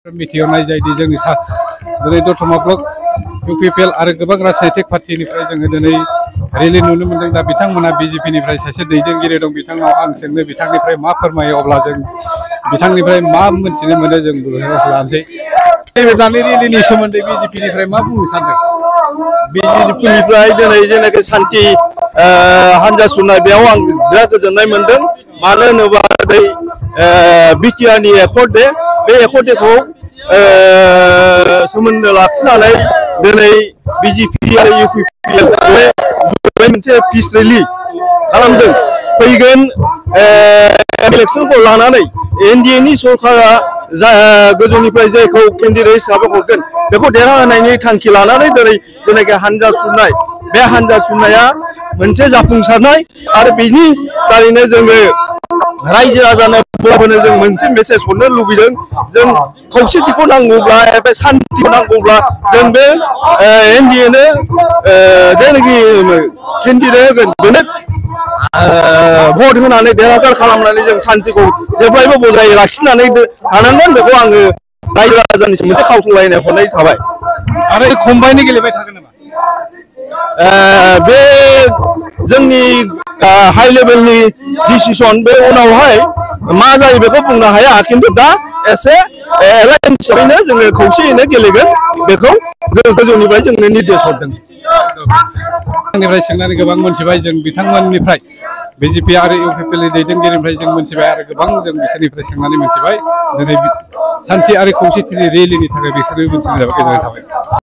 मिथिहरनाय जायदि जोंनि दिनै दतमा ब्लक इउपिपिएल आरो गोबां राजनैतिक पार्टिनिफ्राय जोङो दिनै रेलि नुनो मोनदों। दा बिथांमोना बिजेपिनिफ्राय सासे दैदेनगिरि दं, बिथांनाव आं सोंनो बिथांनिफ्राय मा फोरमायो, अब्ला जों बिथांनिफ्राय मा मोनथिनो मोनो जों लानोसै। दानि रेलिनि सोमोन्दै बिजेपिनिफ्राय मा बुंनो सानदों? बिजेपिनिफ्राय दिनै जेनाखि सान्थि हान्जा सुरनाय बेयाव आं बिराद गोजोननाय मोनदों। मानो होनोबा बिटिआरनि एकर्ड बे एकर्ड डेखौ सोमोन्दो लाखिनानै दिनै बिजेपि आरो इउपिपिएल मोनसे पिस रेलि खालामदों। फैगोन इलेक्सनखौ लानानै एनडिएनि सरकारा जा गोजौनिफ्राय जायखौ केन्डिडेट हिसाबै हरगोन बेखौ देरहाहोनायनि थांखि लानानै दिनै जेनाखि हान्जा सुरनाय, बे हान्जा सुरनाया मोनसे जाफुंसारनाय आरो बेनि थारैनो जोङो रायजो राजानो जों मोनसे मेसेज हरनो लुबैदों। जों खौसेथिखौ नांगौब्ला एबा सान्थिखौ नांगौब्ला जों बे एनडिएनो जायनाखि केन्डिडेट होगोन बेनो भट होनानै देरहासार खालामनानै जों सान्थिखौ जेब्लायबो बजाय लाखिनानै थानांगोन। बेखौ आङो रायजो राजानिसिम मोनसे खावलायनाय हरनाय थाबाय। आरो कम्बाइननि गेलेबाय थागोन नामा? बे जोंनि हाइ लेभेलनि डिसिसन, बे उनावहाय मा जायो बेखौ बुंनो हाया, खिन्थु दा एसे एलायन्स हिसाबैनो जोङो खौसेयैनो गेलेगोन बेखौ गोजौनिफ्राय जोंनो निर्देश हरदों। आंनिफ्राय सोंनानै गोबां मोनथिबाय जों बिथांमोननिफ्राय, बिजेपि आरो इउपिपिएलनि दैदेनगिरिनिफ्राय जों मोनथिबाय आरो गोबां जों बिसोरनिफ्राय सोंनानै मोनथिबाय। दिनै सान्थि आरो खौसेथिनि रेलिनि थाखाय बेखौनो मोनथिनाय जाबाय। गोजोननाय थाबाय।